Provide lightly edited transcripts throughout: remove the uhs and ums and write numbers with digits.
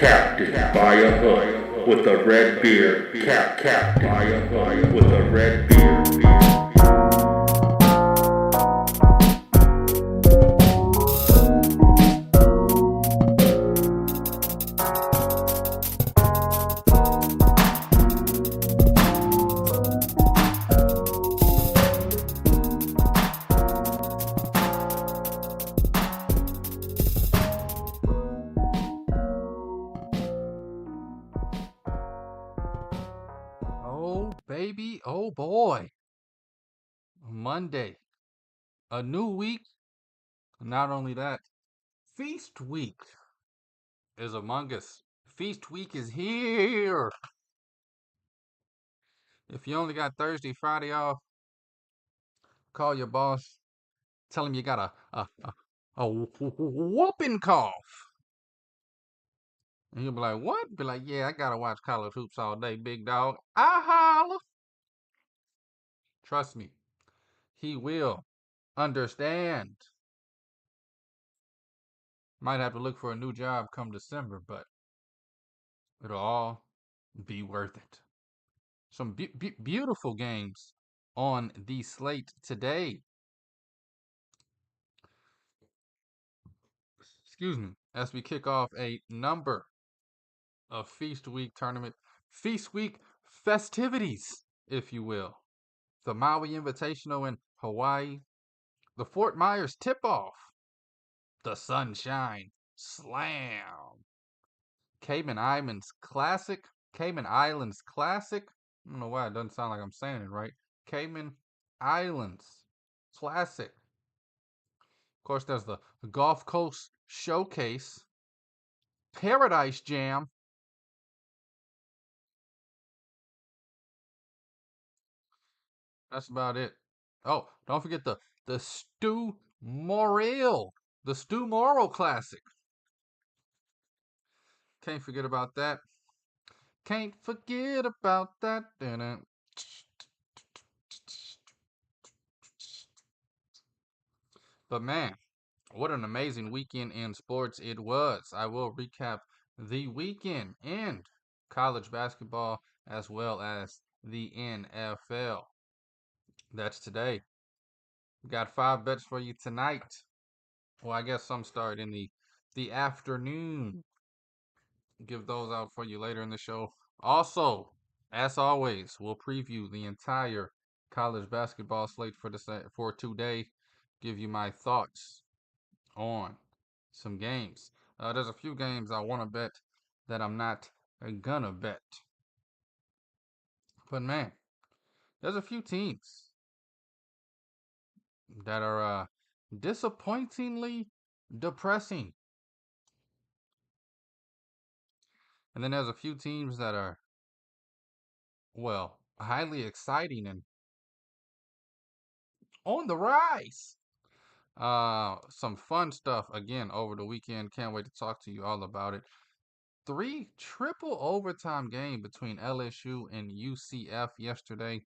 captain by a hood with a red beard. Captain by a hood with a red beard. Oh, baby. Oh, boy. Monday. A new week. Not only that, Feast Week is among us. Feast Week is here. If you only got Thursday, Friday off, call your boss. Tell him you got a whooping cough. And he'll be like, what? Be like, yeah, I got to watch college hoops all day, big dog. I holla. Trust me, he will understand. Might have to look for a new job come December, but it'll all be worth it. Some beautiful games on the slate today. Excuse me, as we kick off a number of Feast Week Feast Week festivities, if you will. The Maui Invitational in Hawaii, the Fort Myers Tip-Off, the Sunshine Slam, Cayman Islands Classic. I don't know why it doesn't sound like I'm saying it right. Cayman Islands Classic. Of course, there's the Gulf Coast Showcase, Paradise Jam. That's about it. Oh, don't forget the Stu Morrill, the Stu Morrill Classic. Can't forget about that. Can't forget about that. But man, what an amazing weekend in sports it was. I will recap the weekend in college basketball as well as the NFL. That's today. We got 5 bets for you tonight. Well, I guess some start in the afternoon. Give those out for you later in the show. Also, as always, we'll preview the entire college basketball slate for today. Give you my thoughts on some games. There's a few games I want to bet that I'm not gonna bet. But man, there's a few teams that are disappointingly depressing. And then there's a few teams that are, well, highly exciting and on the rise. Some fun stuff again over the weekend. Can't wait to talk to you all about it. 3 triple overtime game between LSU and UCF yesterday.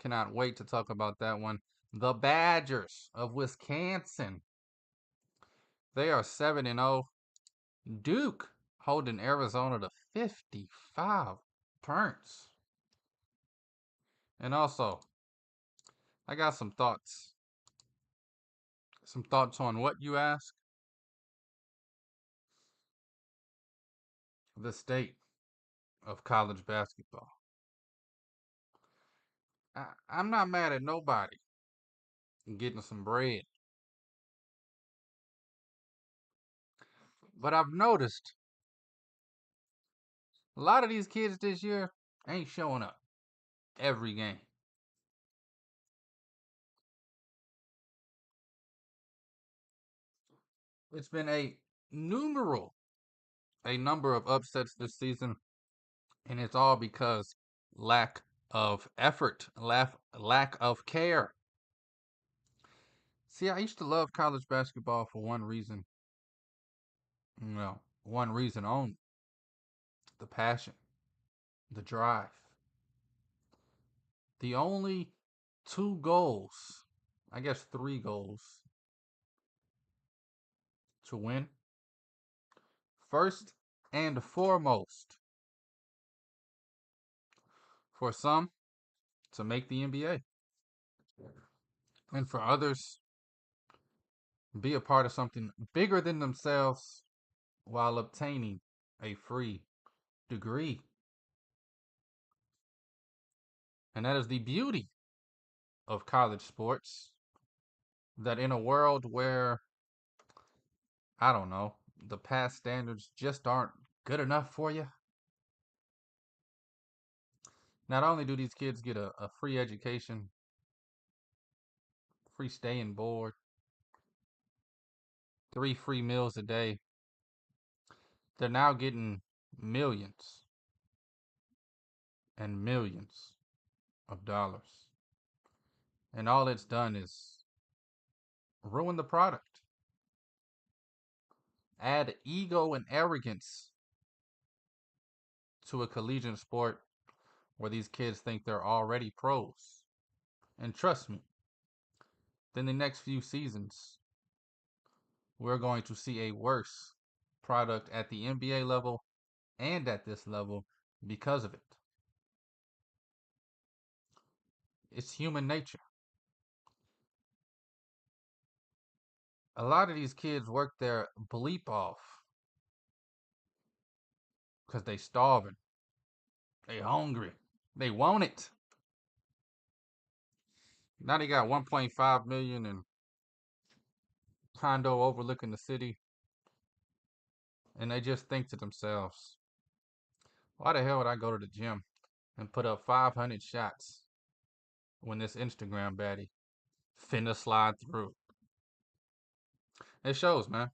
Cannot wait to talk about that one. The Badgers of Wisconsin. They are 7-0. Duke holding Arizona to 55 points. And also, I got some thoughts. Some thoughts on what, you ask? The state of college basketball. I'm not mad at nobody getting some bread. But I've noticed a lot of these kids this year ain't showing up every game. It's been a number of upsets this season, and it's all because lack of effort, lack of care. See, I used to love college basketball for one reason. One reason only. The passion, the drive. The only 2 goals, I guess 3 goals to win. First, and foremost, for some, to make the NBA. And for others, be a part of something bigger than themselves while obtaining a free degree. And that is the beauty of college sports. That in a world where, I don't know, the past standards just aren't good enough for you, not only do these kids get a free education, free stay and board, 3 free meals a day, they're now getting millions and millions of dollars. And all it's done is ruin the product, add ego and arrogance to a collegiate sport where these kids think they're already pros. And trust me, then the next few seasons, we're going to see a worse product at the NBA level and at this level because of it. It's human nature. A lot of these kids work their bleep off because they starving, they hungry, they want it. Now they got 1.5 million in condo overlooking the city, and they just think to themselves, why the hell would I go to the gym and put up 500 shots when this Instagram baddie finna slide through? It shows, man.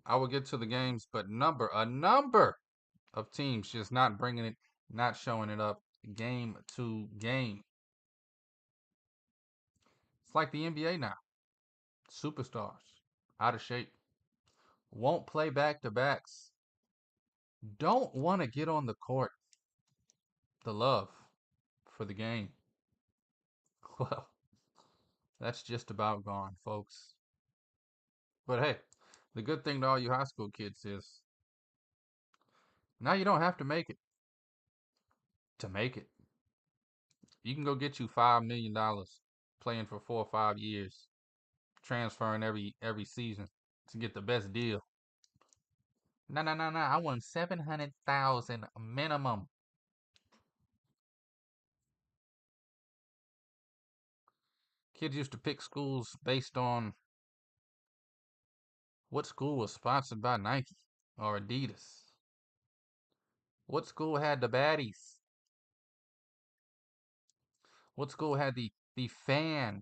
I will get to the games, but a number of teams just not bringing it, not showing it up game to game. It's like the NBA now. Superstars, out of shape, won't play back-to-backs, don't want to get on the court. The love for the game, well, that's just about gone, folks. But hey, the good thing to all you high school kids is now you don't have to make it to make it. You can go get you $5 million playing for 4 or 5 years, transferring every season to get the best deal. No. I want 700,000 minimum. Kids used to pick schools based on what school was sponsored by Nike or Adidas. What school had the baddies? What school had the fan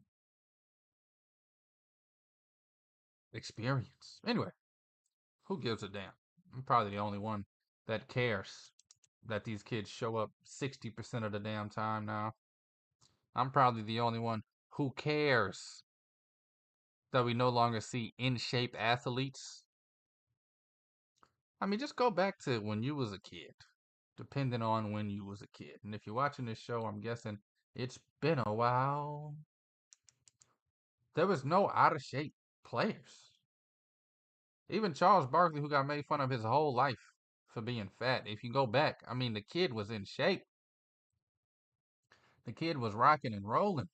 experience? Anyway, who gives a damn? I'm probably the only one that cares that these kids show up 60% of the damn time now. I'm probably the only one who cares that we no longer see in-shape athletes. I mean, just go back to when you was a kid, depending on when you was a kid. And if you're watching this show, I'm guessing it's been a while. There was no out-of-shape players. Even Charles Barkley, who got made fun of his whole life for being fat. If you go back, I mean, the kid was in shape. The kid was rocking and rolling.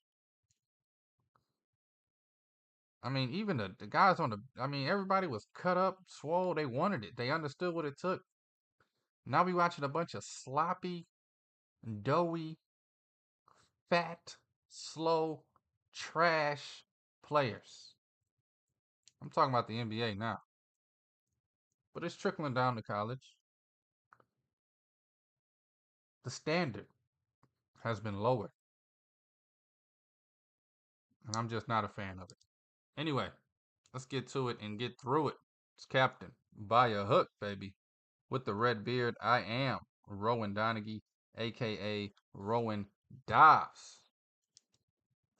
I mean, even the guys everybody was cut up, swole. They wanted it. They understood what it took. Now we watching a bunch of sloppy, doughy, fat, slow, trash players. I'm talking about the NBA now. But it's trickling down to college. The standard has been lowered. And I'm just not a fan of it. Anyway, let's get to it and get through it. It's Captain by a hook, baby. With the red beard, I am Rowan Donaghy, aka Rowan Dobbs.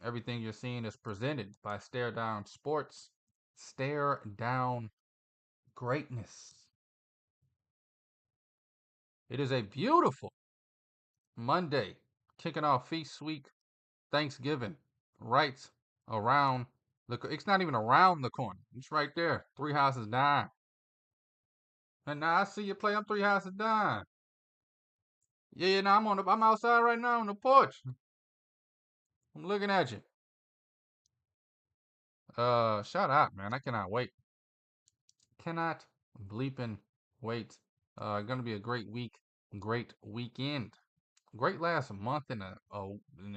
Everything you're seeing is presented by Stare Down Sports. Stare Down Greatness. It is a beautiful Monday, kicking off Feast Week, Thanksgiving, right around it's not even around the corner. It's right there, 3 houses down. And now I see you play. I'm 3 houses down. Yeah, now I'm outside right now on the porch. I'm looking at you. Shout out, man. I cannot wait. Cannot bleeping wait. Gonna be a great week, great weekend, great last month in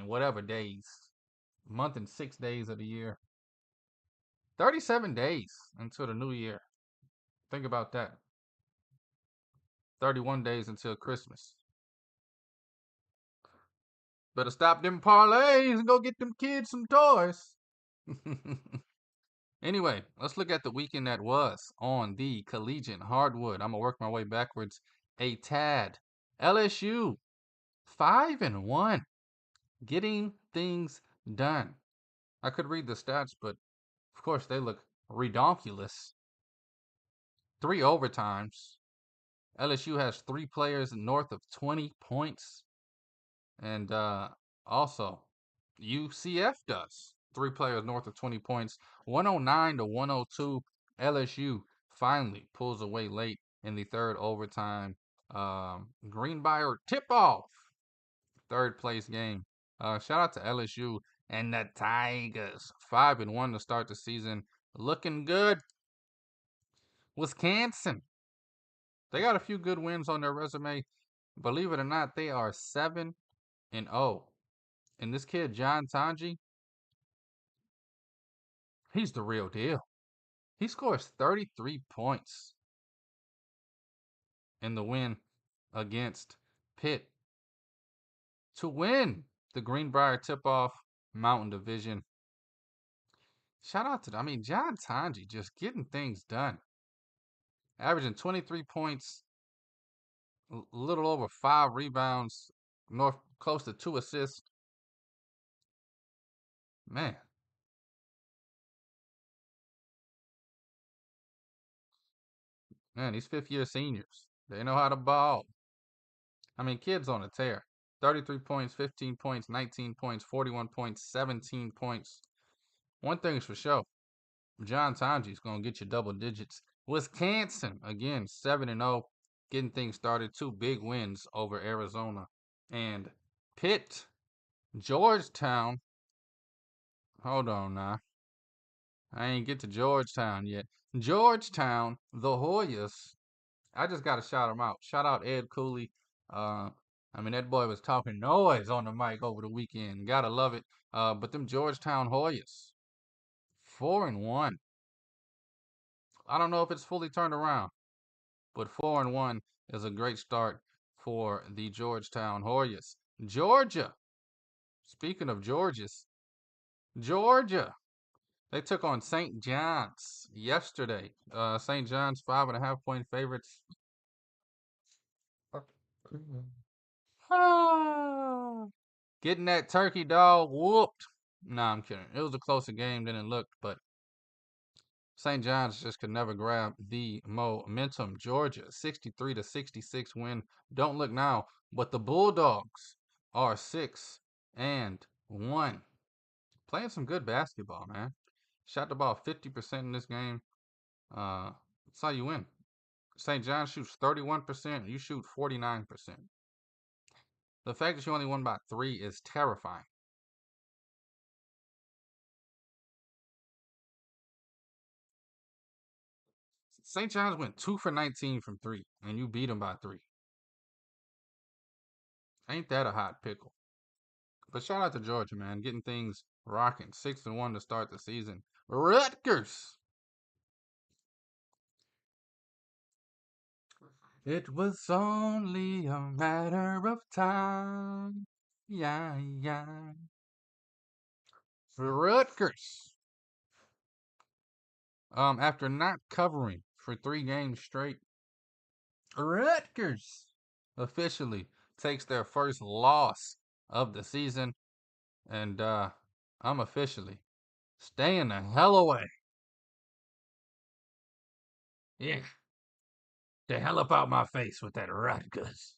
whatever days, month and 6 days of the year. 37 days until the new year. Think about that. 31 days until Christmas. Better stop them parlays and go get them kids some toys. Anyway, let's look at the weekend that was on the collegiate hardwood. I'm gonna work my way backwards a tad. LSU 5-1, getting things done. I could read the stats, but of course they look redonkulous. 3 overtimes. LSU has 3 players north of 20 points. And also, UCF does. 3 players north of 20 points. 109 to 102. LSU finally pulls away late in the third overtime. Greenbrier tip-off. Third place game. Shout out to LSU and the Tigers. 5-1 to start the season. Looking good. Wisconsin. They got a few good wins on their resume. Believe it or not, they are 7-0. And this kid, John Tanji, he's the real deal. He scores 33 points in the win against Pitt to win the Greenbrier Tip-Off Mountain Division. Shout out to John Tanji just getting things done. Averaging 23 points, a little over 5 rebounds, close to 2 assists. Man. Man, these fifth-year seniors, they know how to ball. Kids on a tear. 33 points, 15 points, 19 points, 41 points, 17 points. One thing's for sure. John Tanji's going to get you double digits. Wisconsin, again, 7-0, getting things started. 2 big wins over Arizona. And Pitt, Georgetown. Hold on now. I ain't get to Georgetown yet. Georgetown, the Hoyas. I just got to shout them out. Shout out Ed Cooley. That boy was talking noise on the mic over the weekend. Gotta love it. But them Georgetown Hoyas, 4-1. I don't know if it's fully turned around, but 4-1 is a great start for the Georgetown Hoyas. Georgia. Speaking of Georgias, Georgia. They took on St. John's yesterday. St. John's 5.5-point favorites. Getting that turkey dog whooped. Nah, I'm kidding. It was a closer game than it looked, but St. John's just could never grab the momentum. Georgia, 63-66 win. Don't look now, but the Bulldogs are 6-1. Playing some good basketball, man. Shot the ball 50% in this game. That's how you win. St. John's shoots 31%. You shoot 49%. The fact that you only won by 3 is terrifying. St. John's went 2 for 19 from 3, and you beat them by 3. Ain't that a hot pickle? But shout out to Georgia, man, getting things rocking. 6-1 to start the season. Rutgers. It was only a matter of time. Yeah. Rutgers. After not covering for 3 games straight, Rutgers officially takes their first loss of the season, and I'm officially staying the hell away. Yeah, the hell up out my face with that Rutgers.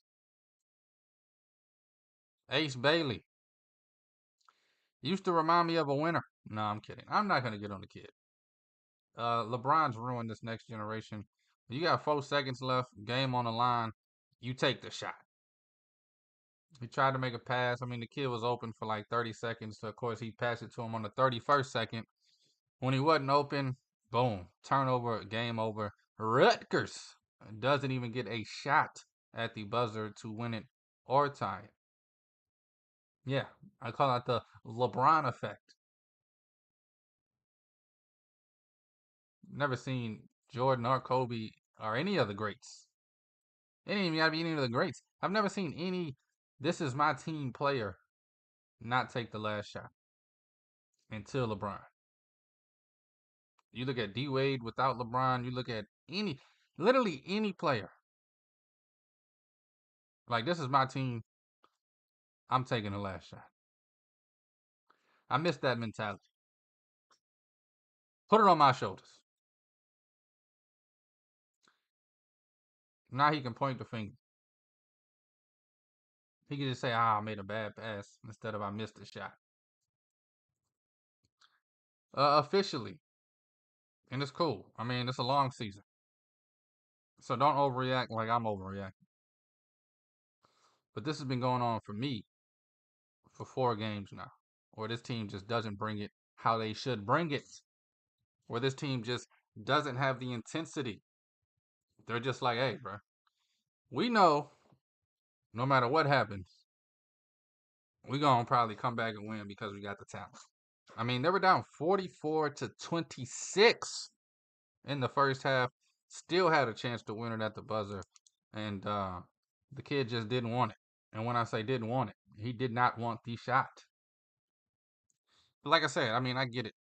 Ace Bailey used to remind me of a winner. No, I'm kidding. I'm not gonna get on the kid. LeBron's ruined this next generation. You got 4 seconds left, game on the line. You take the shot. He tried to make a pass. I mean, the kid was open for like 30 seconds. So, of course, he passed it to him on the 31st second. When he wasn't open, boom, turnover, game over. Rutgers doesn't even get a shot at the buzzer to win it or tie it. Yeah, I call that the LeBron effect. Never seen Jordan or Kobe or any of the greats. It ain't even gotta be any of the greats. I've never seen any this is my team player not take the last shot until LeBron. You look at D Wade without LeBron, you look at literally any player. Like, this is my team. I'm taking the last shot. I miss that mentality. Put it on my shoulders. Now he can point the finger. He can just say, I made a bad pass instead of I missed a shot. Officially. And it's cool. I mean, it's a long season. So don't overreact like I'm overreacting. But this has been going on for me for 4 games now. Or this team just doesn't bring it how they should bring it. Or this team just doesn't have the intensity. They're just like, hey, bro, we know no matter what happens, we're going to probably come back and win because we got the talent. I mean, they were down 44-26 in the first half. Still had a chance to win it at the buzzer. And the kid just didn't want it. And when I say didn't want it, he did not want the shot. But like I said, I mean, I get it.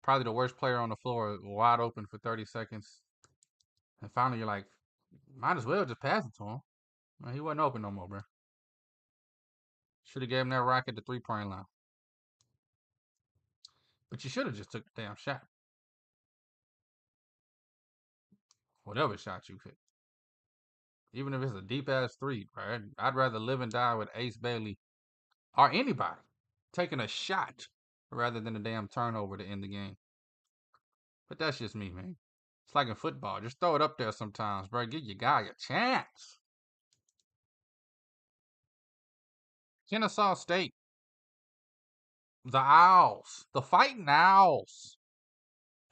Probably the worst player on the floor, wide open for 30 seconds. And finally, you're like, might as well just pass it to him. Well, he wasn't open no more, bro. Should have gave him that rock at the 3-point line. But you should have just took the damn shot. Whatever shot you pick. Even if it's a deep-ass 3, right? I'd rather live and die with Ace Bailey or anybody taking a shot rather than a damn turnover to end the game. But that's just me, man. It's like in football. Just throw it up there sometimes, bro. Give your guy a chance. Kennesaw State. The Owls. The Fighting Owls.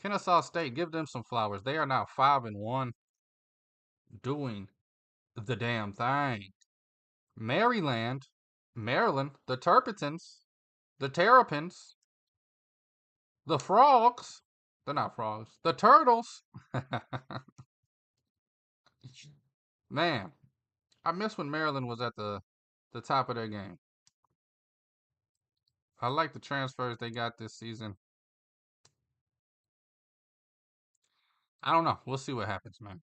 Kennesaw State, give them some flowers. They are now 5-1, doing the damn thing. Maryland, the Terrapins, the Terrapins, the Frogs. They're not frogs. The Turtles. Man, I miss when Maryland was at the top of their game. I like the transfers they got this season. I don't know. We'll see what happens, man.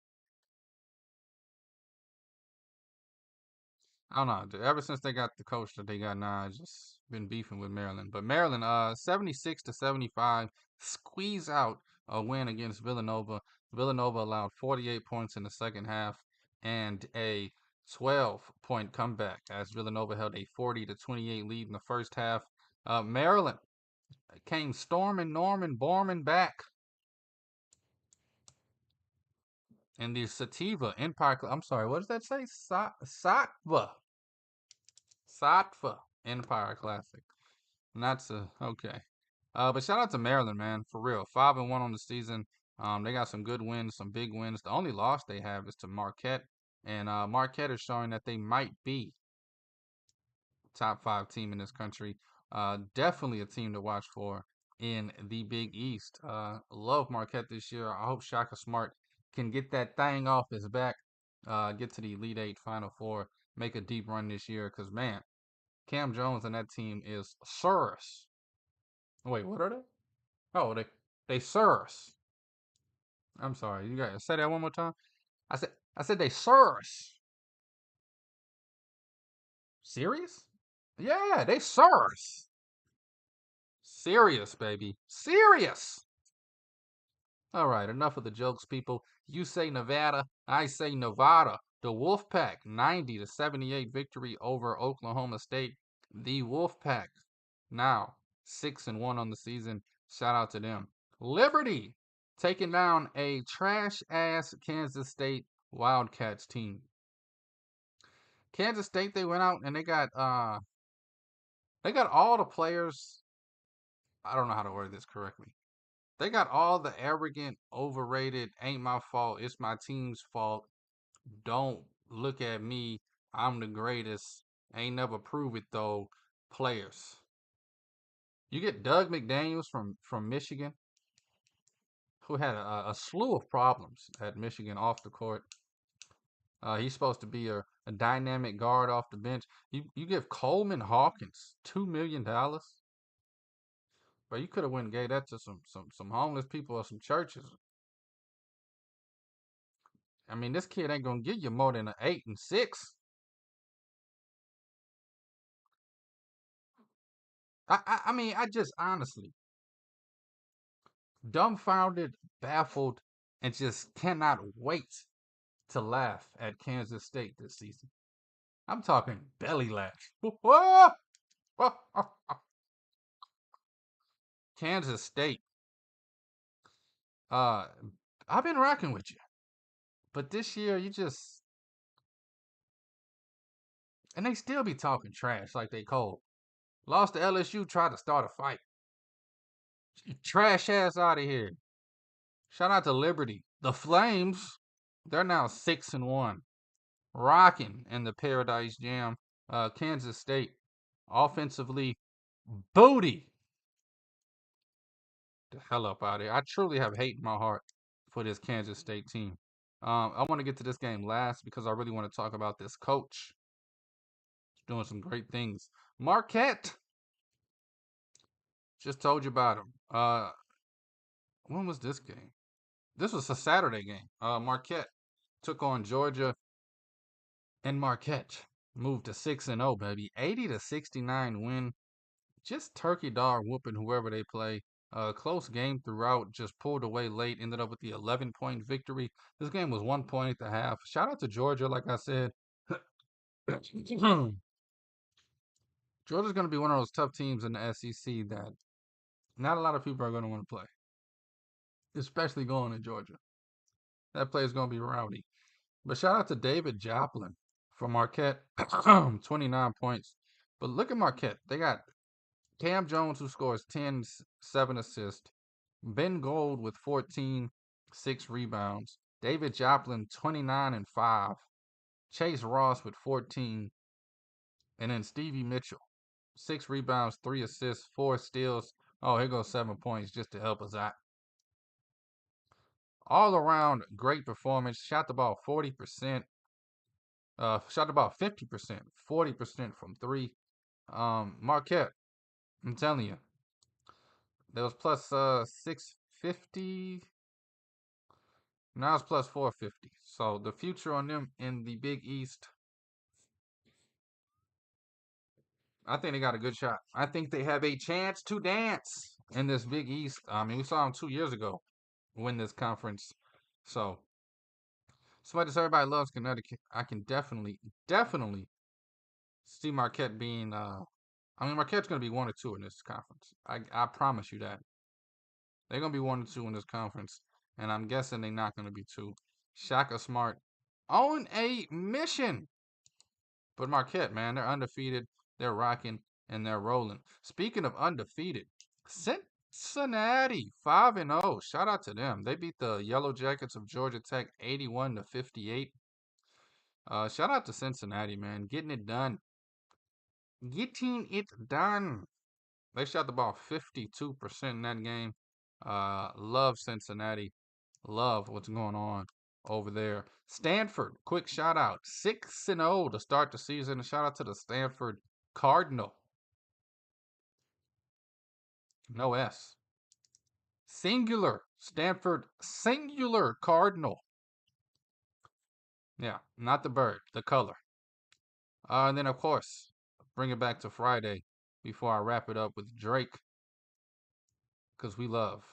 I don't know. Ever since they got the coach that they got now, I've just been beefing with Maryland. But Maryland, 76-75, squeeze out a win against Villanova. Villanova allowed 48 points in the second half and a 12-point comeback as Villanova held a 40-28 lead in the first half. Maryland came storming, Borman back. And the Sativa Empire, I'm sorry, what does that say? Satva Empire Classic. And that's okay. But shout out to Maryland, man, for real. 5-1 on the season. They got some good wins, some big wins. The only loss they have is to Marquette, and Marquette is showing that they might be top 5 team in this country. Definitely a team to watch for in the Big East. Love Marquette this year. I hope Shaka Smart can get that thing off his back. Get to the Elite 8 Final Four. Make a deep run this year, because man, Cam Jones and that team is serious. Wait, what are they? Oh, they serious. I'm sorry. You gotta say that one more time. I said they serious. Serious? Yeah, they serious. Serious, baby. Serious. All right, enough of the jokes, people. You say Nevada, I say Nevada. The Wolfpack 90-78 victory over Oklahoma State. The Wolfpack now 6-1 on the season. Shout out to them. Liberty taking down a trash-ass Kansas State Wildcats team. Kansas State, they went out and they got all the players. I don't know how to word this correctly. They got all the arrogant, overrated, ain't my fault, it's my team's fault. Don't look at me, I'm the greatest. Ain't never prove it though. Players. You get Doug McDaniels from Michigan, who had a slew of problems at Michigan off the court. He's supposed to be a dynamic guard off the bench. You give Coleman Hawkins $2 million. But you could have went and gave that to some homeless people or some churches. I mean, this kid ain't gonna give you more than an 8 and 6. I mean, I just honestly dumbfounded, baffled, and just cannot wait to laugh at Kansas State this season. I'm talking belly laugh. Kansas State. I've been rocking with you, but this year you just, and they still be talking trash like they cold. Lost to LSU, tried to start a fight. Trash ass out of here. Shout out to Liberty. The Flames, they're now 6-1. Rocking in the Paradise Jam. Kansas State, offensively, booty. The hell up out of here. I truly have hate in my heart for this Kansas State team. I want to get to this game last because I really want to talk about this coach. He's doing some great things. Marquette. Just told you about him. When was this game? This was a Saturday game. Marquette took on Georgia, and Marquette moved to 6-0, baby. 80-69 win. Just turkey dog whooping whoever they play. Close game throughout. Just pulled away late. Ended up with the 11-point victory. This game was 1 point at the half. Shout out to Georgia, like I said. Georgia's going to be one of those tough teams in the SEC that not a lot of people are going to want to play, especially going to Georgia. That play is going to be rowdy. But shout out to David Joplin from Marquette, 29 points. But look at Marquette. They got Cam Jones, who scores 10, 7 assists. Ben Gold with 14, 6 rebounds. David Joplin, 29 and 5. Chase Ross with 14. And then Stevie Mitchell, 6 rebounds, 3 assists, 4 steals. Oh, here goes 7 points just to help us out. All around great performance. Shot the ball 40%. Shot the ball 50%, 40% from 3. Marquette, I'm telling you, there was plus 650. Now it's plus 450. So the future on them in the Big East, I think they got a good shot. I think they have a chance to dance in this Big East. I mean, we saw them 2 years ago win this conference. So, as much as everybody loves Connecticut, I can definitely see Marquette being. I mean, Marquette's going to be 1 or 2 in this conference. I promise you that. They're going to be 1 or 2 in this conference, and I'm guessing they're not going to be 2. Shaka Smart on a mission. But Marquette, man, they're undefeated. They're rocking and they're rolling. Speaking of undefeated, Cincinnati 5-0. Shout out to them. They beat the Yellow Jackets of Georgia Tech 81-58. Shout out to Cincinnati, man, getting it done. Getting it done. They shot the ball 52% in that game. Love Cincinnati. Love what's going on over there. Stanford, quick shout out. 6-0 to start the season. Shout out to the Stanford Cardinal. No S. Singular. Stanford singular Cardinal. Yeah, not the bird, the color. And then, of course, bring it back to Friday before I wrap it up with Drake. Because we love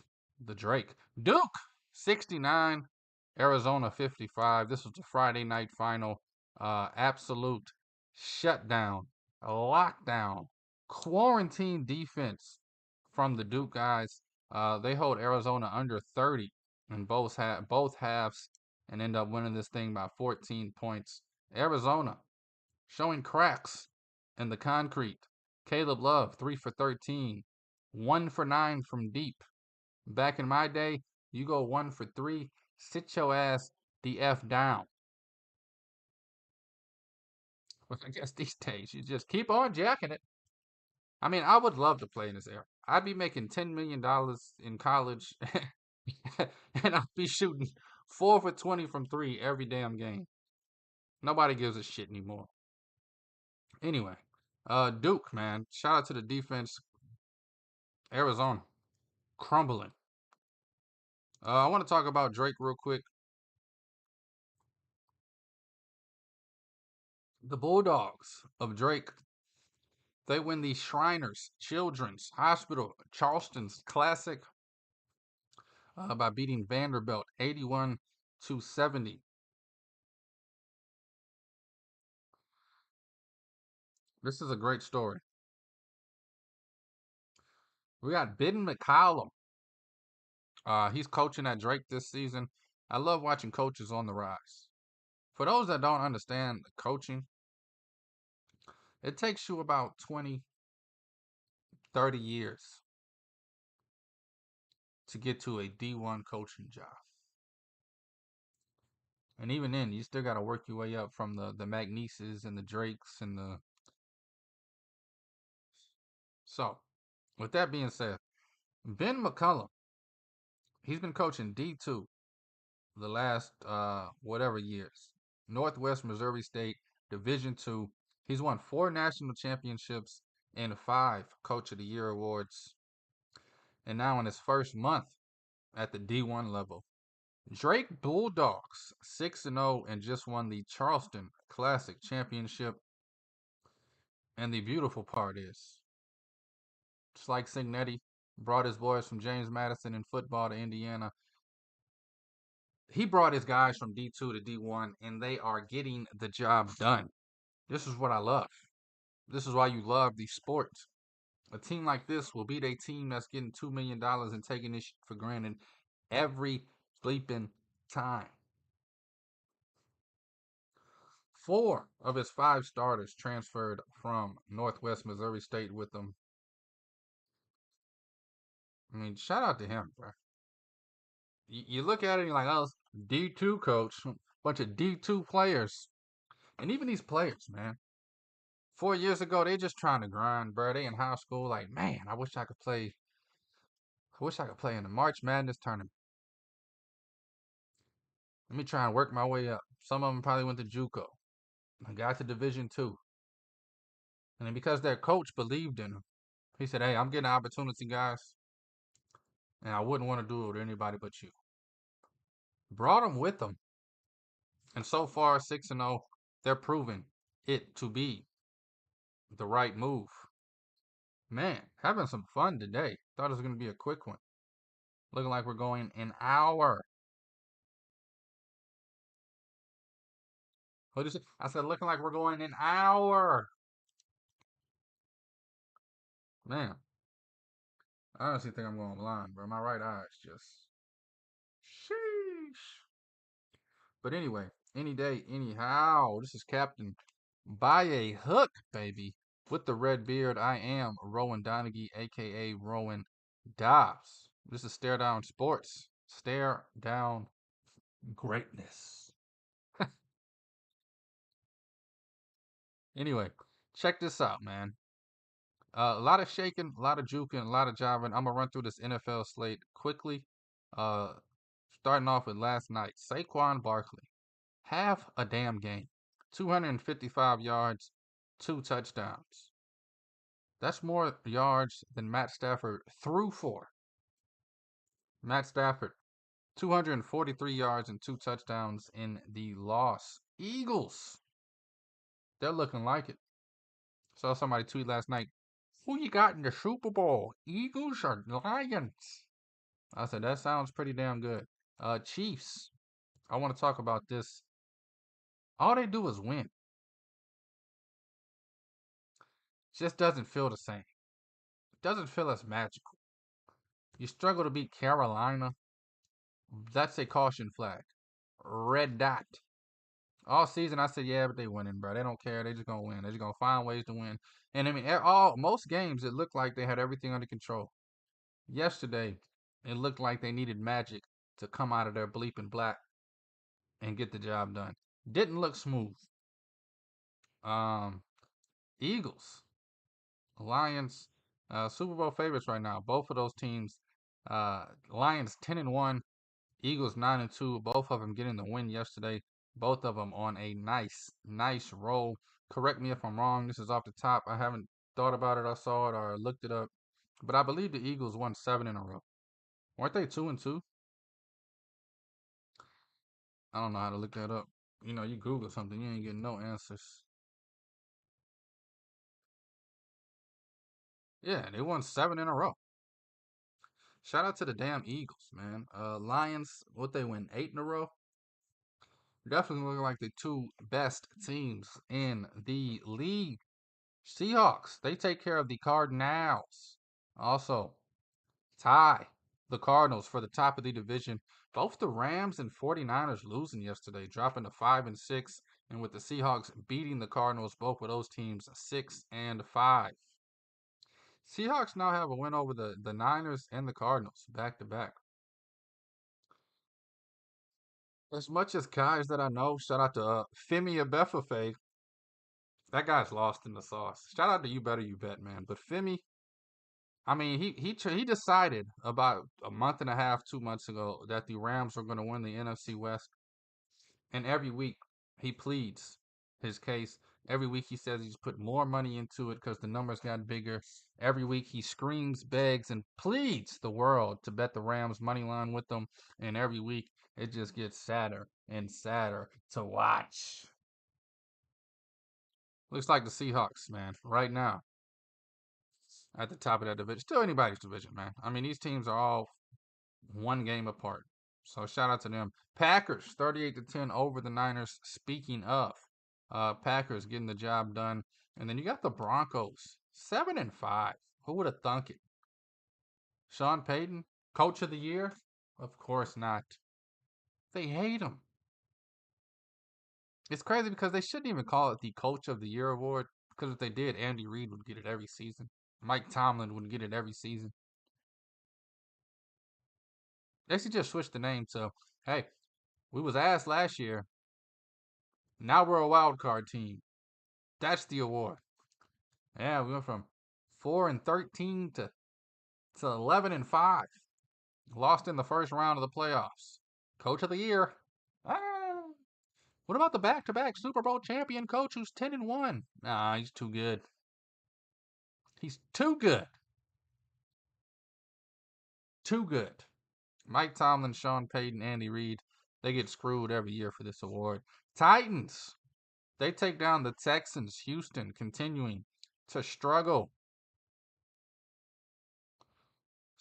the Drake. Duke, 69. Arizona, 55. This was the Friday night final. Absolute shutdown, lockdown, quarantine defense from the Duke guys. They hold Arizona under 30. in both halves and end up winning this thing by 14 points. Arizona showing cracks in the concrete. Caleb Love 3 for 13, 1 for 9 from deep. Back in my day, you go 1 for 3, sit your ass the F down. But I guess these days you just keep on jacking it. I mean, I would love to play in this era. I'd be making $10 million in college and I'd be shooting 4 for 20 from 3 every damn game. Nobody gives a shit anymore. Anyway, Duke, man. Shout out to the defense. Arizona crumbling. I want to talk about Drake real quick. The Bulldogs of Drake, they win the Shriners Children's Hospital Charleston's Classic by beating Vanderbilt 81-70. This is a great story. We got Ben McCollum. He's coaching at Drake this season. I love watching coaches on the rise. For those that don't understand coaching, it takes you about 20, 30 years to get to a D1 coaching job. And even then, you still got to work your way up from the McNeeses and the Drakes and the... So, with that being said, Ben McCullum, he's been coaching D2 the last whatever years. Northwest Missouri State, Division II. He's won 4 national championships and 5 Coach of the Year awards. And now in his first month at the D1 level. Drake Bulldogs 6-0 and just won the Charleston Classic Championship. And the beautiful part is, just like Signetti brought his boys from James Madison in football to Indiana, he brought his guys from D2 to D1, and they are getting the job done. This is what I love. This is why you love the sport. A team like this will beat a team that's getting $2 million and taking this shit for granted every bleeping time. 4 of his 5 starters transferred from Northwest Missouri State with them. I mean, shout out to him, bro. You look at it and you're like, oh, D2 coach, bunch of D2 players. And even these players, man. 4 years ago, they just trying to grind, bro. They in high school, like, man, I wish I could play in the March Madness tournament. Let me try and work my way up. Some of them probably went to JUCO. I got to Division II. And then because their coach believed in them, he said, hey, I'm getting an opportunity, guys. And I wouldn't want to do it with anybody but you. Brought them with them. And so far, 6-0, they're proving it to be the right move. Man, having some fun today. Thought it was going to be a quick one. Looking like we're going an hour. What did you say? I said, looking like we're going an hour. Man, I honestly think I'm going blind, bro. My right eye is just... Sheesh. But anyway, any day, anyhow. This is Captain by a hook, baby. With the red beard, I am Rowan Donaghy, a.k.a. Rowan Dobbs. This is Stare Down Sports. Stare Down Greatness. Anyway, check this out, man. A lot of shaking, a lot of juking, a lot of jiving. I'm going to run through this NFL slate quickly. Starting off with last night. Saquon Barkley. Half a damn game. 255 yards, 2 touchdowns. That's more yards than Matt Stafford threw for. Matt Stafford, 243 yards and 2 touchdowns in the loss. Eagles, they're looking like it. Saw somebody tweet last night, who you got in the Super Bowl? Eagles or Lions? I said, that sounds pretty damn good. Chiefs, I want to talk about this. All they do is win. Just doesn't feel the same. It doesn't feel as magical. You struggle to beat Carolina. That's a caution flag. Red dot. All season I said, yeah, but they winning, bro. They don't care. They just gonna win. They just gonna find ways to win. And I mean, most games it looked like they had everything under control. Yesterday, it looked like they needed magic to come out of their bleeping black and get the job done. Didn't look smooth. Um, Eagles, Lions, Super Bowl favorites right now. Both of those teams, Lions 10-1, Eagles 9-2. Both of them getting the win yesterday. Both of them on a nice roll. Correct me if I'm wrong. This is off the top. I haven't thought about it. I saw it or looked it up, but I believe the Eagles won 7 in a row. Weren't they 2-2? I don't know how to look that up. You know, you Google something, you ain't getting no answers. Yeah, they won 7 in a row. Shout out to the damn Eagles, man. Lions, what they win 8 in a row? Definitely looking like the two best teams in the league. Seahawks, they take care of the Cardinals. Also, tie the Cardinals for the top of the division. Both the Rams and 49ers losing yesterday, dropping to 5-6, and with the Seahawks beating the Cardinals, both of those teams 6-5. Seahawks now have a win over the Niners and the Cardinals back to back. As much as guys that I know, shout out to Femi Abefafe. That guy's lost in the sauce. Shout out to You Better You Bet, man. But Femi, I mean, he decided about a month and a half, 2 months ago that the Rams were going to win the NFC West, and every week he pleads his case. Every week he says he's put more money into it because the numbers got bigger. Every week he screams, begs, and pleads the world to bet the Rams money line with them, and every week it just gets sadder and sadder to watch. Looks like the Seahawks, man, right now at the top of that division. Still anybody's division, man. I mean, these teams are all one game apart. So shout out to them. Packers 38-10 over the Niners. Speaking of, Packers getting the job done. And then you got the Broncos 7-5. Who would have thunk it? Sean Payton, coach of the year? Of course not. They hate him. It's crazy because they shouldn't even call it the coach of the year award, because if they did, Andy Reid would get it every season. Mike Tomlin would get it every season. They should just switch the name to, hey, we was asked last year. Now we're a wild card team. That's the award. Yeah, we went from 4-13 to 11-5. Lost in the first round of the playoffs. Coach of the year. Ah. What about the back-to-back Super Bowl champion coach who's 10-1? Nah, he's too good. He's too good. Too good. Mike Tomlin, Sean Payton, Andy Reid, they get screwed every year for this award. Titans, they take down the Texans. Houston continuing to struggle.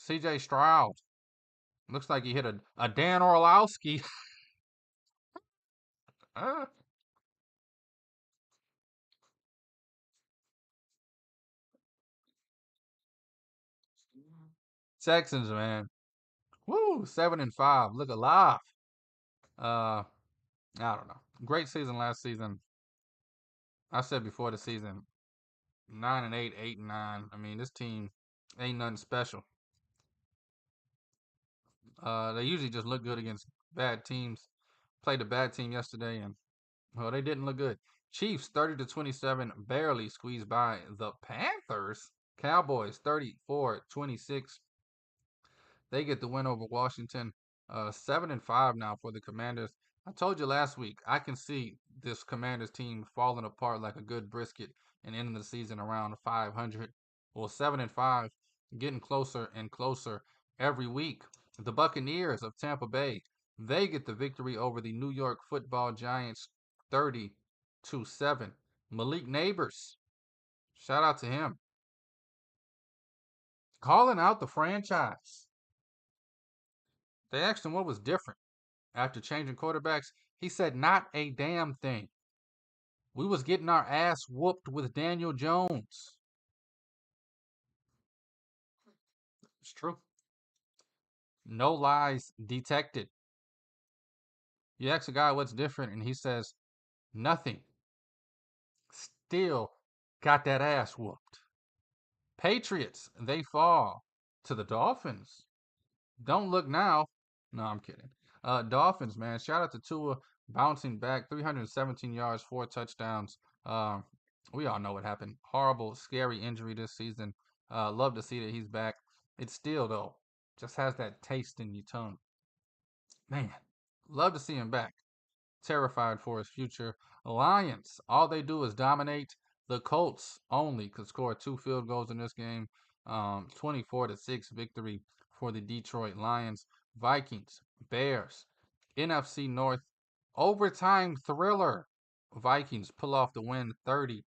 CJ Stroud, looks like he hit a Dan Orlowski. Texans, man. Woo, 7-5. Look alive. I don't know. Great season last season. I said before the season, 9-8, 8-9. I mean, this team ain't nothing special. They usually just look good against bad teams. Played a bad team yesterday, and well, they didn't look good. Chiefs 30-27, barely squeezed by the Panthers. Cowboys 34-26. They get the win over Washington. 7-5 now for the Commanders. I told you last week, I can see this Commanders team falling apart like a good brisket and ending the season around 500. Well, 7-5, getting closer and closer every week. The Buccaneers of Tampa Bay, they get the victory over the New York Football Giants, 30-7. Malik Neighbors, shout out to him, calling out the franchise. They asked him what was different after changing quarterbacks. He said, not a damn thing. We was getting our ass whooped with Daniel Jones. It's true. No lies detected. You ask a guy what's different, and he says nothing. Still got that ass whooped. Patriots, they fall to the Dolphins. Don't look now. No, I'm kidding. Dolphins, man. Shout out to Tua bouncing back, 317 yards, 4 touchdowns. We all know what happened. Horrible, scary injury this season. Love to see that he's back. It still, though, just has that taste in your tongue. Man, love to see him back. Terrified for his future. Lions, all they do is dominate. The Colts only could score 2 field goals in this game. 24-6 victory for the Detroit Lions. Vikings, Bears, NFC North overtime thriller. Vikings pull off the win 30-27.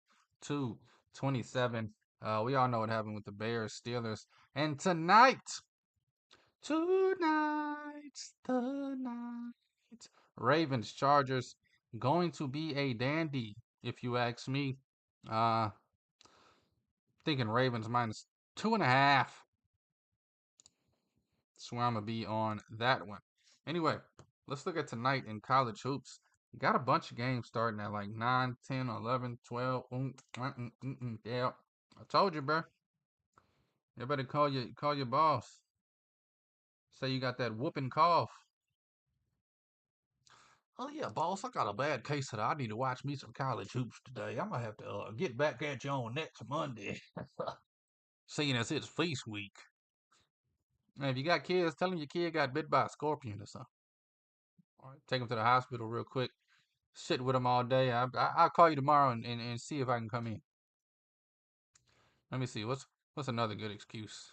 We all know what happened with the Bears, Steelers. And tonight's the night. Ravens, Chargers, going to be a dandy, if you ask me. Uh, Thinking Ravens minus 2.5. That's where I'm going to be on that one. Anyway, let's look at tonight in college hoops. Got a bunch of games starting at like 9, 10, 11, 12. Yeah, I told you, bro. You better call your boss. Say you got that whooping cough. Oh yeah, boss, I got a bad case of that. I need to watch me some college hoops today. I'm gonna have to get back at you on next Monday, seeing as it's feast week. And if you got kids, tell them your kid got bit by a scorpion or something. All right, take them to the hospital real quick. Sit with them all day. I'll call you tomorrow and see if I can come in. Let me see. What's another good excuse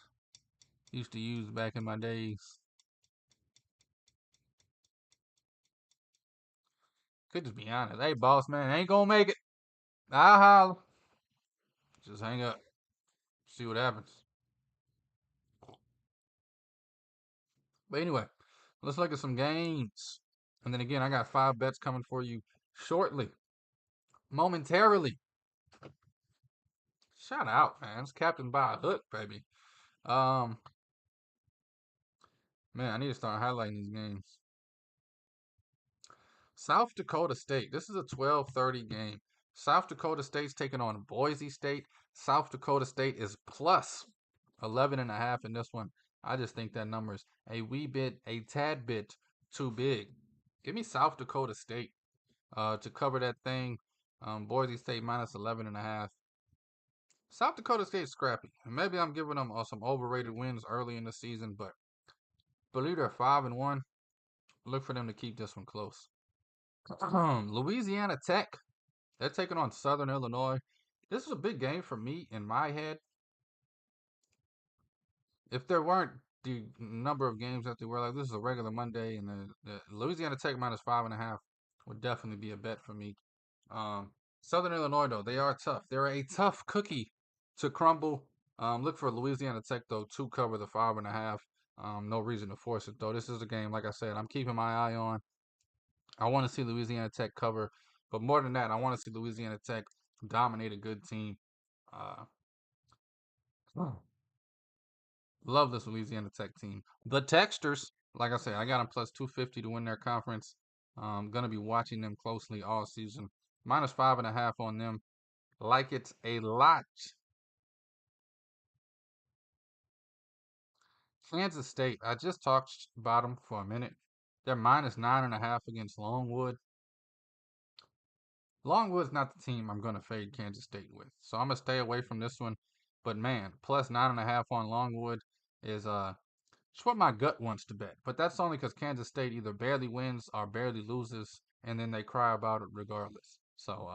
used to use back in my days? Could just be honest. Hey, boss man, ain't gonna make it. I'll holler. Just hang up. See what happens. But anyway, let's look at some games. And then again, I got 5 bets coming for you shortly, momentarily. Shout out, man. It's Captain by a hook, baby. Um, Man, I need to start highlighting these games. South Dakota State. This is a 12:30 game. South Dakota State's taking on Boise State. South Dakota State is plus 11.5 in this one. I just think that number's a tad bit too big. Give me South Dakota State to cover that thing. Boise State minus 11.5. South Dakota State's scrappy. Maybe I'm giving them some overrated wins early in the season, but believe they're 5-1. Look for them to keep this one close. Louisiana Tech. They're taking on Southern Illinois. This is a big game for me in my head. If there weren't the number of games that they were, like this is a regular Monday, and the Louisiana Tech minus 5.5 would definitely be a bet for me. Southern Illinois though, they are tough. They're a tough cookie to crumble. Look for Louisiana Tech though to cover the 5.5. No reason to force it though. This is a game, like I said, I'm keeping my eye on. I want to see Louisiana Tech cover, but more than that, I want to see Louisiana Tech dominate a good team. Uh, Love this Louisiana Tech team. The Texters, like I said, I got them plus 250 to win their conference. Gonna be watching them closely all season. Minus 5.5 on them. Like it's a lot. Kansas State, I just talked about them for a minute. They're minus 9.5 against Longwood. Longwood's not the team I'm going to fade Kansas State with. So I'm going to stay away from this one. But man, plus 9.5 on Longwood is it's what my gut wants to bet. But that's only because Kansas State either barely wins or barely loses, and then they cry about it regardless. So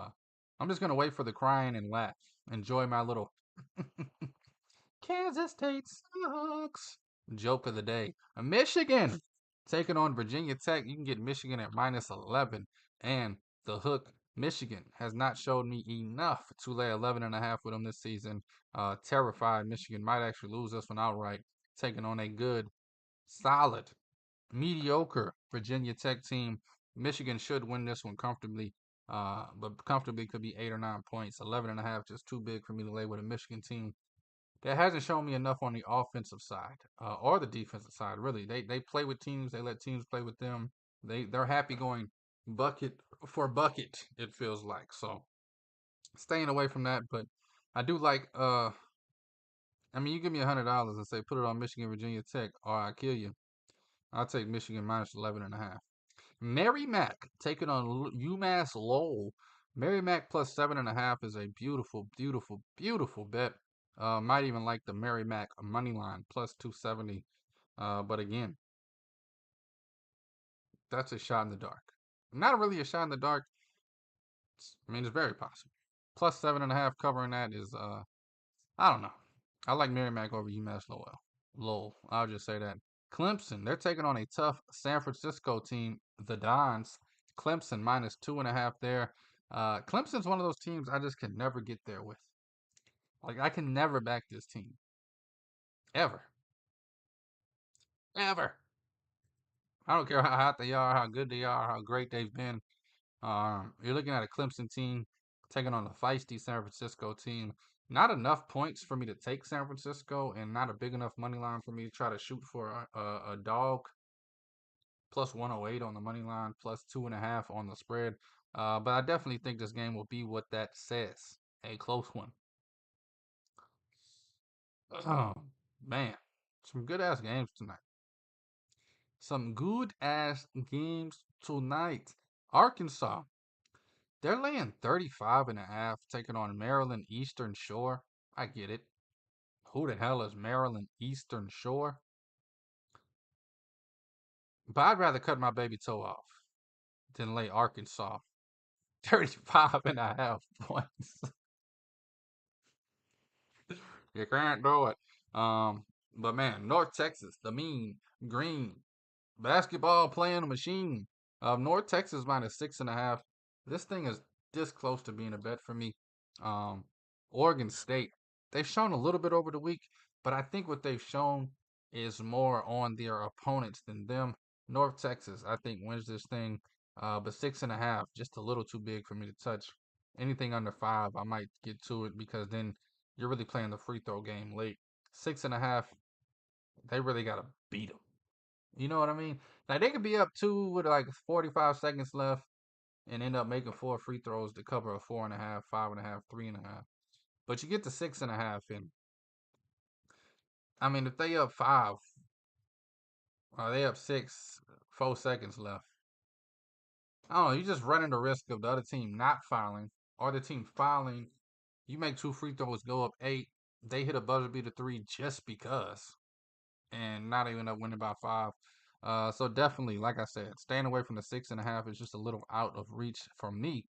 I'm just going to wait for the crying and laugh. Enjoy my little Kansas State sucks joke of the day. Michigan taking on Virginia Tech. You can get Michigan at minus 11. And the hook, Michigan, has not showed me enough to lay 11.5 with them this season. Terrified Michigan might actually lose this one outright, taking on a good, solid, mediocre Virginia Tech team. Michigan should win this one comfortably, but comfortably could be 8 or 9 points. 11.5 just too big for me to lay with a Michigan team that hasn't shown me enough on the offensive side or the defensive side. Really, they play with teams. They let teams play with them. They're happy going bucket for bucket, it feels like. So staying away from that, but I do like I mean, you give me $100 and say put it on Michigan, Virginia Tech, or I kill you. I'll take Michigan minus 11.5. Merrimack taking on UMass Lowell. Merrimack plus 7.5 is a beautiful, beautiful, beautiful bet. Might even like the Merrimack money line plus 270. But again, that's a shot in the dark. Not really a shot in the dark. I mean, it's very possible. Plus 7.5 covering that is I don't know. I like Merrimack over UMass Lowell. Lowell. I'll just say that. Clemson, they're taking on a tough San Francisco team, the Dons. Clemson minus 2.5 there. Clemson's one of those teams I just can never get there with. Like, I can never back this team. Ever. Ever. I don't care how hot they are, how good they are, how great they've been. You're looking at a Clemson team taking on a feisty San Francisco team. Not enough points for me to take San Francisco, and not a big enough money line for me to try to shoot for a dog. Plus 108 on the money line, plus 2.5 on the spread. But I definitely think this game will be what that says, a close one. Oh man, some good ass games tonight. Some good ass games tonight. Arkansas, they're laying 35.5, taking on Maryland Eastern Shore. I get it. Who the hell is Maryland Eastern Shore? But I'd rather cut my baby toe off than lay Arkansas 35.5 points. You can't do it. But man, North Texas, the mean green basketball playing machine. North Texas minus 6.5. This thing is this close to being a bet for me. Um, Oregon State, they've shown a little bit over the week, but I think what they've shown is more on their opponents than them. North Texas, I think, wins this thing. But 6.5, just a little too big for me to touch. Anything under 5, I might get to it because then you're really playing the free throw game late. 6.5, they really gotta beat them. You know what I mean? Like they could be up 2 with like 45 seconds left and end up making 4 free throws to cover a 4.5, 5.5, 3.5. But you get to 6.5, and I mean if they up 5, or they up 6, 4 seconds left. I don't know. You're just running the risk of the other team not fouling or the team fouling. You make 2 free throws, go up 8. They hit a buzzer beater 3 just because, and not even up winning by 5. So definitely, like I said, staying away from the 6.5 is just a little out of reach for me.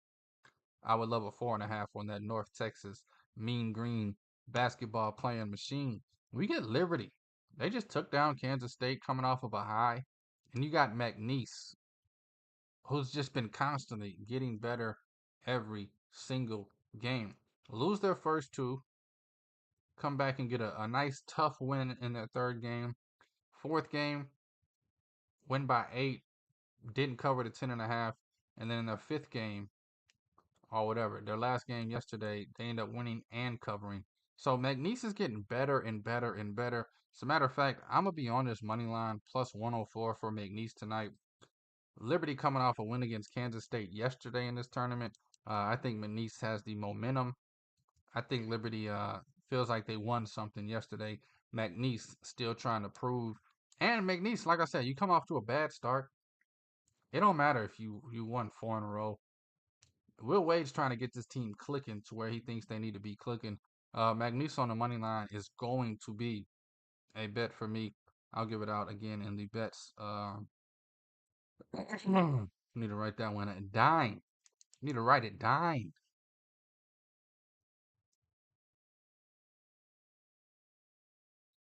I would love a 4.5 on that North Texas mean green basketball playing machine. We get Liberty. They just took down Kansas State coming off of a high. And you got McNeese, who's just been constantly getting better every single game. Lose their first 2, come back and get a nice tough win in their third game. Fourth game, win by 8, didn't cover the 10.5. And then in their fifth game, or whatever, their last game yesterday, they end up winning and covering. So McNeese is getting better and better and better. As a matter of fact, I'm going to be on this money line plus 104 for McNeese tonight. Liberty coming off a win against Kansas State yesterday in this tournament. I think McNeese has the momentum. I think Liberty feels like they won something yesterday. McNeese still trying to prove. And McNeese, like I said, you come off to a bad start. It don't matter if you won 4 in a row. Will Wade's trying to get this team clicking to where he thinks they need to be clicking. McNeese on the money line is going to be a bet for me. I'll give it out again in the bets. Need to write that one at dime. Need to write it dime.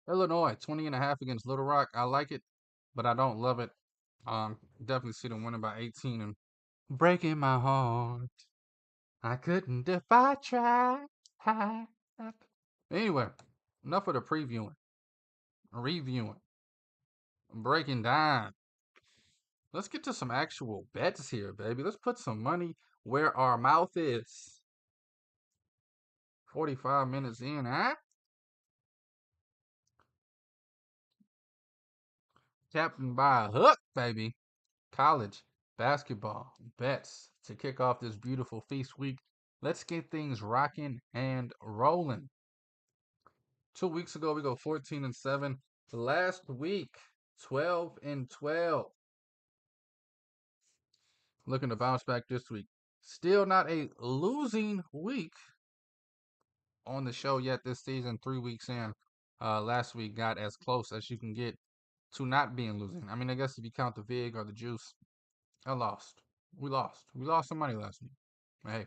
Illinois, 20.5 against Little Rock. I like it, but I don't love it. Definitely see them winning by 18 and breaking my heart. I couldn't if I tried. Anyway, enough of the previewing, reviewing, breaking down. Let's get to some actual bets here, baby. Let's put some money where our mouth is. 45 minutes in, huh? Captain by a hook, baby. college basketball bets to kick off this beautiful feast week. Let's get things rocking and rolling. 2 weeks ago, we go 14-7. Last week, 12-12. Looking to bounce back this week. Still not a losing week on the show yet this season, 3 weeks in. Last week got as close as you can get to not being losing. I mean, I guess if you count the VIG or the juice, I lost. We lost. We lost some money last week. Hey,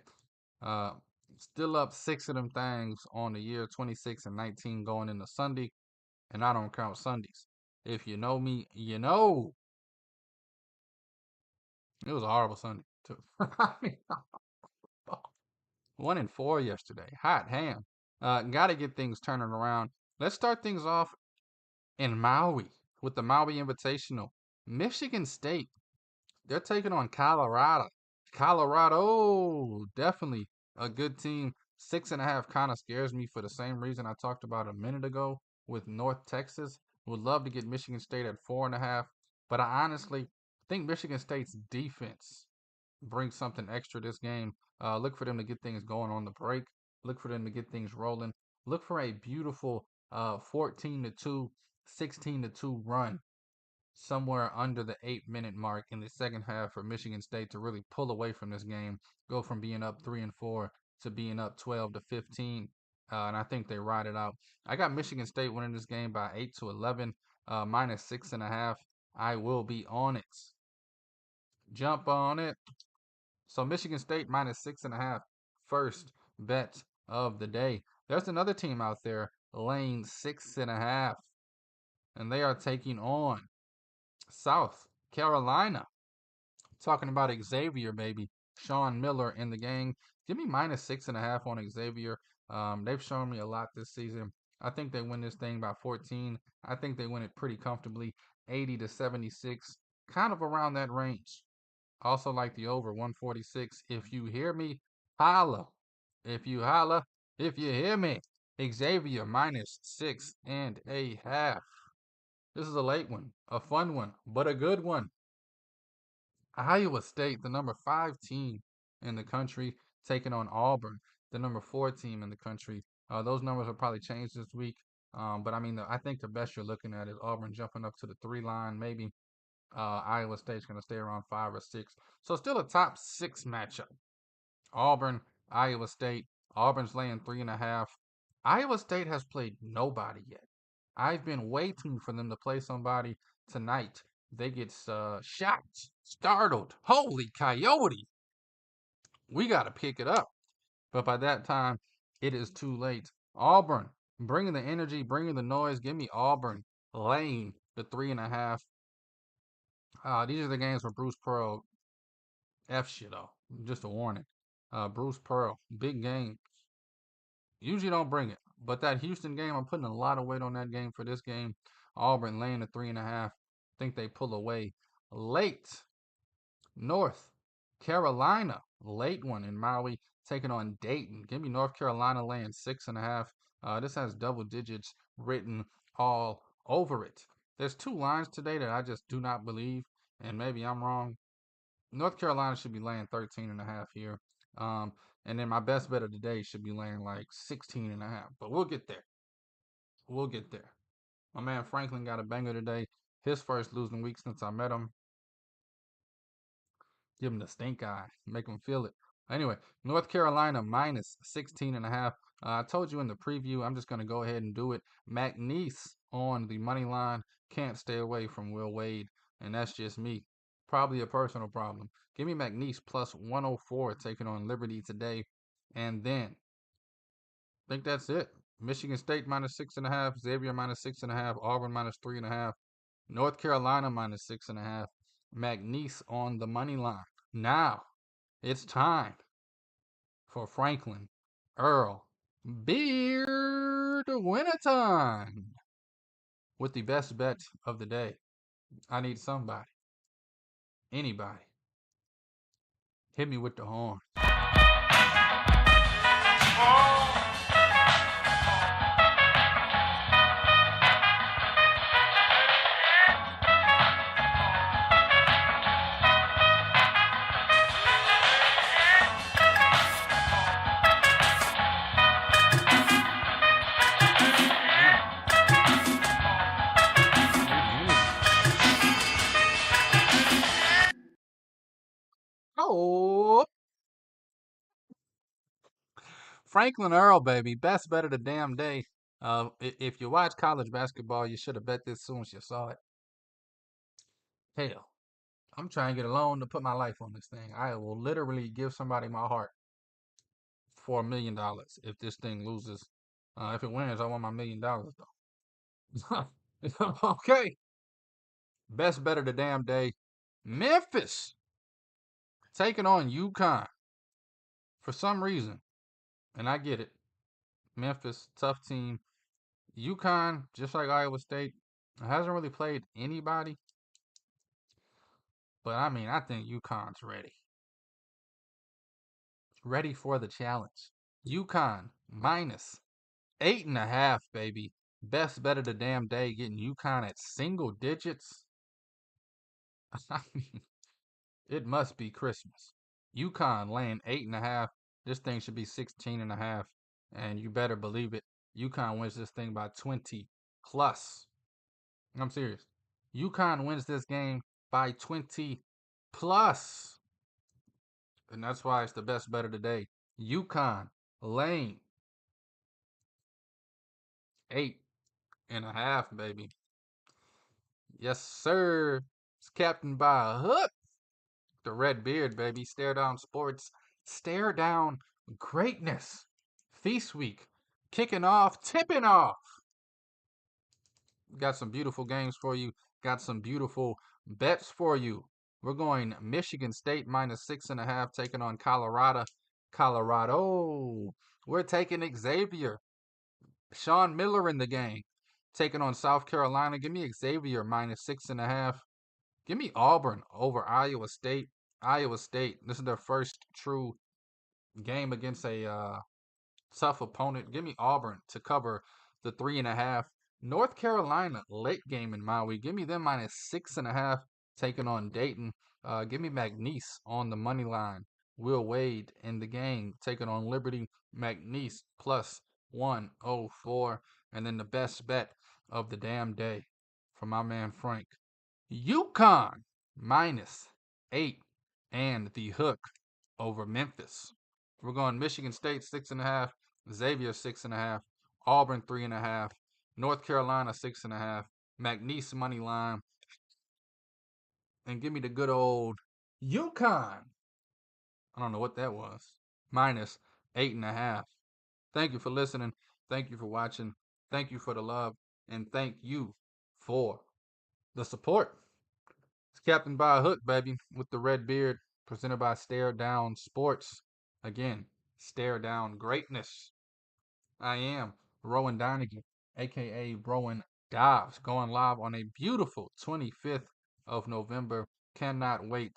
still up 6 of them things on the year, 26-19 going into Sunday, and I don't count Sundays. If you know me, you know. It was a horrible Sunday, too. 1-4 yesterday. Hot ham. Got to get things turning around. Let's start things off in Maui with the Maui Invitational. Michigan State, they're taking on Colorado. Colorado, definitely a good team. 6.5 kind of scares me for the same reason I talked about a minute ago with North Texas. Would love to get Michigan State at 4.5, but I honestly think Michigan State's defense brings something extra this game. Look for them to get things going on the break. Look for them to get things rolling. Look for a beautiful 14-2, 16-2 run somewhere under the 8-minute mark in the second half for Michigan State to really pull away from this game, go from being up 3-4 to being up 12-15. And I think they ride it out. I got Michigan State winning this game by 8-11, minus 6.5. I will be on it. Jump on it. So Michigan State minus 6.5, first bet of the day. There's another team out there laying 6.5, and they are taking on South Carolina. Talking about Xavier, baby. Sean Miller and the gang. Give me minus 6.5 on Xavier. They've shown me a lot this season. I think they win this thing by 14. I think they win it pretty comfortably, 80-76, kind of around that range. Also like the over 146. If you hear me, holla. If you holla, if you hear me. Xavier minus 6.5. This is a late one, a fun one, but a good one. Iowa State, the number 5 team in the country, taking on Auburn, the number 4 team in the country. Those numbers will probably change this week. But I mean, I think the best you're looking at is Auburn jumping up to the 3 line, maybe. Iowa State's going to stay around 5 or 6. So still a top 6 matchup. Auburn, Iowa State. Auburn's laying 3.5. Iowa State has played nobody yet. I've been waiting for them to play somebody tonight. They get shocked, startled. Holy coyote. We got to pick it up. But by that time, it is too late. Auburn, bringing the energy, bringing the noise. Give me Auburn laying the 3.5. These are the games where Bruce Pearl F shit off. Just a warning. Bruce Pearl, big games. Usually don't bring it. But that Houston game, I'm putting a lot of weight on that game for this game. Auburn laying the 3.5. Think they pull away late. North Carolina, late one in Maui, taking on Dayton. Give me North Carolina laying 6.5. This has double digits written all over it. There's 2 lines today that I just do not believe, and maybe I'm wrong. North Carolina should be laying 13.5 here. And then my best bet of the day should be laying like 16.5. But we'll get there. We'll get there. My man Franklin got a banger today. His first losing week since I met him. Give him the stink eye. Make him feel it. Anyway, North Carolina minus 16.5. I told you in the preview, I'm just going to go ahead and do it. McNeese on the money line. Can't stay away from Will Wade. And that's just me. Probably a personal problem. Give me McNeese plus 104 taking on Liberty today. And then, I think that's it. Michigan State minus 6.5. Xavier minus 6.5. Auburn minus 3.5. North Carolina minus 6.5. McNeese on the money line. Now, it's time for Franklin, Earl, Beardwinaton with the best bet of the day. I need somebody, anybody. Hit me with the horn. Oh, Franklin Earl, baby. Best bet of the damn day. If you watch college basketball, you should have bet this as soon as you saw it. Hell, I'm trying to get a loan to put my life on this thing. I will literally give somebody my heart for $1 million if this thing loses. If it wins, I want my $1 million though. Okay. Best bet of the damn day. Memphis taking on UConn for some reason, and I get it. Memphis, tough team. UConn, just like Iowa State, hasn't really played anybody. But I mean, I think UConn's ready. Ready for the challenge. UConn minus 8.5, baby. Best bet of the damn day, getting UConn at single digits. I mean, it must be Christmas. UConn laying 8.5. This thing should be 16.5. And you better believe it. UConn wins this thing by 20 plus. I'm serious. UConn wins this game by 20 plus. And that's why it's the best bet of the day. UConn laying 8.5, baby. Yes, sir. It's captained by a hook. The red beard, baby. Stare down sports. Stare down greatness. Feast week. Kicking off, tipping off. Got some beautiful games for you. Got some beautiful bets for you. We're going Michigan State minus 6.5, taking on Colorado. Colorado. We're taking Xavier. Sean Miller in the game, taking on South Carolina. Give me Xavier minus 6.5. Give me Auburn over Iowa State. Iowa State. This is their first true game against a tough opponent. Give me Auburn to cover the 3.5. North Carolina late game in Maui. Give me them minus 6.5, taking on Dayton. Give me McNeese on the money line. Will Wade in the game, taking on Liberty. McNeese plus 104. And then the best bet of the damn day from my man Frank. UConn minus 8 and the hook over Memphis. We're going Michigan State 6.5, Xavier 6.5, Auburn 3.5, North Carolina 6.5, McNeese money line, and give me the good old UConn. I don't know what that was. Minus 8.5. Thank you for listening. Thank you for watching. Thank you for the love, and thank you for the support. It's Captain by a Hook, baby, with the red beard, presented by Stare Down Sports. Again, Stare Down Greatness. I am Rowan Donigan, aka Rowan Dobbs, going live on a beautiful 25th of November. Cannot wait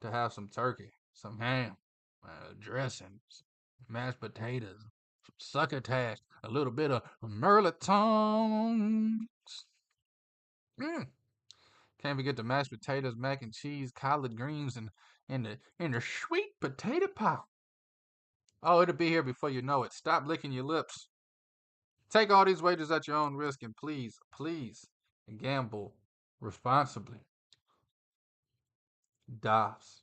to have some turkey, some ham, dressings, mashed potatoes, some succotash, a little bit of mirliton. Mm. Can't forget the mashed potatoes, mac and cheese, collard greens, and the sweet potato pie. Oh, it'll be here before you know it. Stop licking your lips. Take all these wagers at your own risk, and please, please, gamble responsibly. Dobbs.